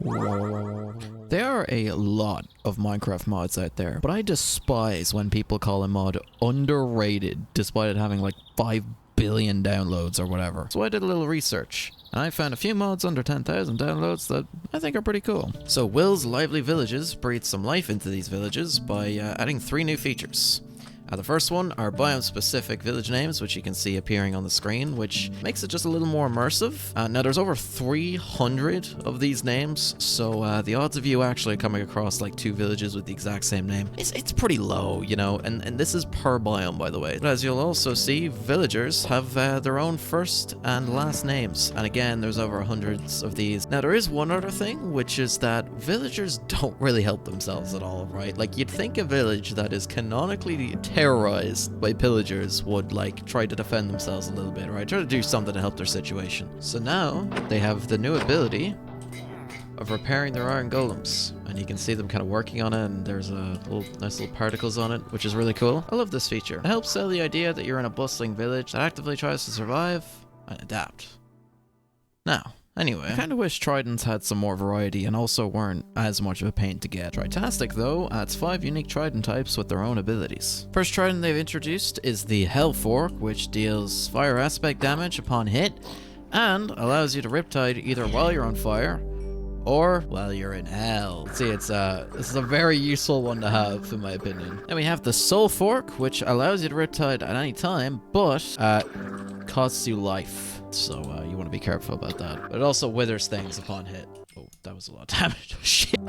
There are a lot of Minecraft mods out there, but I despise when people call a mod underrated despite it having like 5 billion downloads or whatever. So I did a little research, and I found a few mods under 10,000 downloads that I think are pretty cool. So Will's Lively Villages breathes some life into these villages by adding 3 new features. The first one are biome-specific village names, which you can see appearing on the screen, which makes it just a little more immersive. Now, there's over 300 of these names, so the odds of you actually coming across like 2 villages with the exact same name, it's pretty low, you know, and this is per biome, by the way. But as you'll also see, villagers have their own first and last names, and again, there's over hundreds of these. Now, there is one other thing, which is that villagers don't really help themselves at all, right? Like, you'd think a village that is canonically terrorized by pillagers would like try to defend themselves a little bit, right? Try to do something to help their situation. So now they have the new ability of repairing their iron golems, and you can see them kind of working on it, and there's nice little particles on it, which is really cool. I love this feature. It helps sell the idea that you're in a bustling village that actively tries to survive and adapt. Now, anyway, I kind of wish tridents had some more variety and also weren't as much of a pain to get. Tritastic, though, adds 5 unique trident types with their own abilities. First trident they've introduced is the Hell Fork, which deals fire aspect damage upon hit and allows you to riptide either while you're on fire or while you're in hell. See, this is a very useful one to have, in my opinion. Then we have the Soul Fork, which allows you to riptide at any time, but costs you life. So you want to be careful about that. But it also withers things upon hit. Oh, that was a lot of damage. Shit.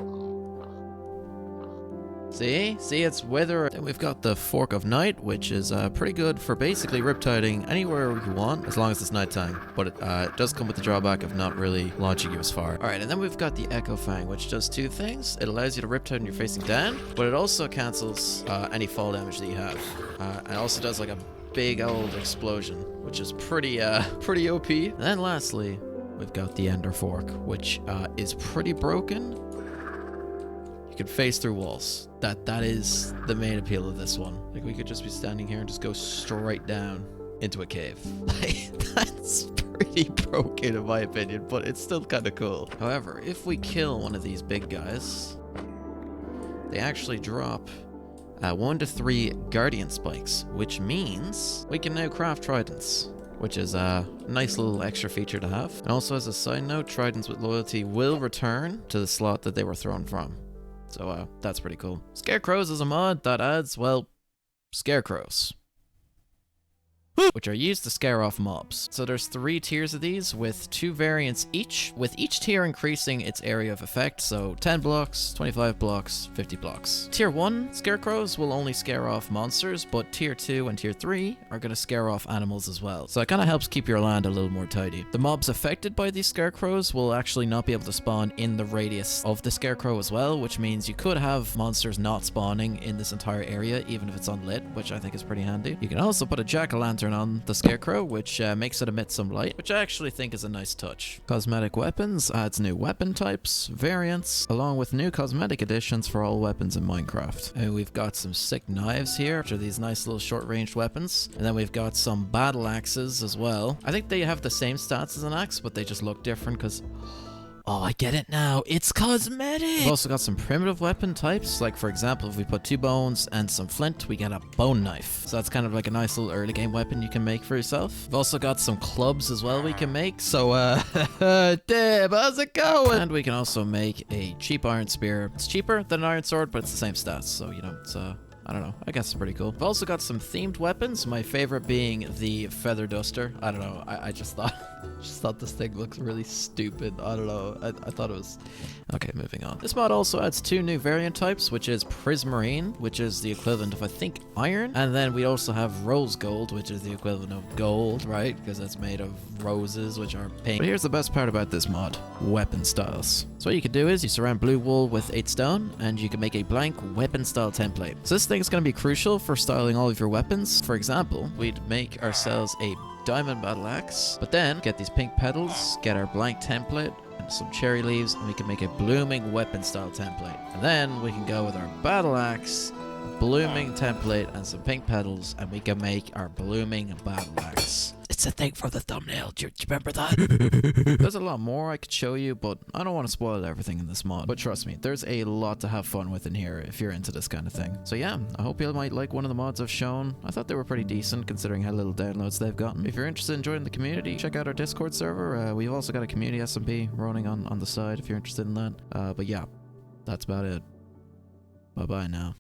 See, it's wither. Then we've got the Fork of Night, which is pretty good for basically riptiding anywhere you want, as long as it's nighttime. But it does come with the drawback of not really launching you as far. Alright, and then we've got the Echo Fang, which does 2 things. It allows you to riptide when you're facing down, but it also cancels any fall damage that you have. And it also does like a big old explosion, which is pretty OP. And then lastly, we've got the Ender Fork, which is pretty broken. You can face through walls. That is the main appeal of this one. Like, we could just be standing here and just go straight down into a cave. Like, that's pretty broken in my opinion, but it's still kind of cool. However, if we kill one of these big guys, they actually drop 1 to 3 Guardian Spikes, which means we can now craft tridents, which is a nice little extra feature to have. And also, as a side note, tridents with loyalty will return to the slot that they were thrown from. So that's pretty cool. Scarecrows is a mod that adds, well, scarecrows, which are used to scare off mobs. So there's 3 tiers of these with 2 variants each, with each tier increasing its area of effect. So 10 blocks, 25 blocks, 50 blocks. Tier 1 scarecrows will only scare off monsters, but tier 2 and tier 3 are going to scare off animals as well. So it kind of helps keep your land a little more tidy. The mobs affected by these scarecrows will actually not be able to spawn in the radius of the scarecrow as well, which means you could have monsters not spawning in this entire area, even if it's unlit, which I think is pretty handy. You can also put a jack-o'-lantern on the scarecrow, which makes it emit some light, which I actually think is a nice touch. Cosmetic weapons adds new weapon types, variants, along with new cosmetic additions for all weapons in Minecraft. And we've got some sick knives here, which are these nice little short-ranged weapons. And then we've got some battle axes as well. I think they have the same stats as an axe, but they just look different because... Oh, I get it now. It's cosmetic! We've also got some primitive weapon types. Like, for example, if we put 2 bones and some flint, we get a bone knife. So that's kind of like a nice little early game weapon you can make for yourself. We've also got some clubs as well we can make. So, Dib, how's it going? And we can also make a cheap iron spear. It's cheaper than an iron sword, but it's the same stats. So, you know, it's, I don't know. I guess it's pretty cool. I've also got some themed weapons. My favorite being the feather duster. I don't know. I just thought this thing looks really stupid. I don't know. I thought it was... Okay, moving on. This mod also adds 2 new variant types, which is Prismarine, which is the equivalent of, I think, iron. And then we also have Rose Gold, which is the equivalent of gold, right? Because it's made of roses, which are pink. But here's the best part about this mod. Weapon styles. So what you can do is you surround blue wool with 8 stone, and you can make a blank weapon style template. So this thing is going to be crucial for styling all of your weapons. For example, we'd make ourselves a diamond battle axe, but then get these pink petals, get our blank template, and some cherry leaves, and we can make a blooming weapon style template. And then we can go with our battle axe blooming template and some pink petals, and we can make our blooming battle axe. It's a thing for the thumbnail. Do you remember that? There's a lot more I could show you, but I don't want to spoil everything in this mod. But trust me, there's a lot to have fun with in here if you're into this kind of thing. So yeah, I hope you might like one of the mods I've shown. I thought they were pretty decent considering how little downloads they've gotten. If you're interested in joining the community, check out our Discord server. We've also got a community SMP running on the side if you're interested in that. But yeah, that's about it. Bye-bye now.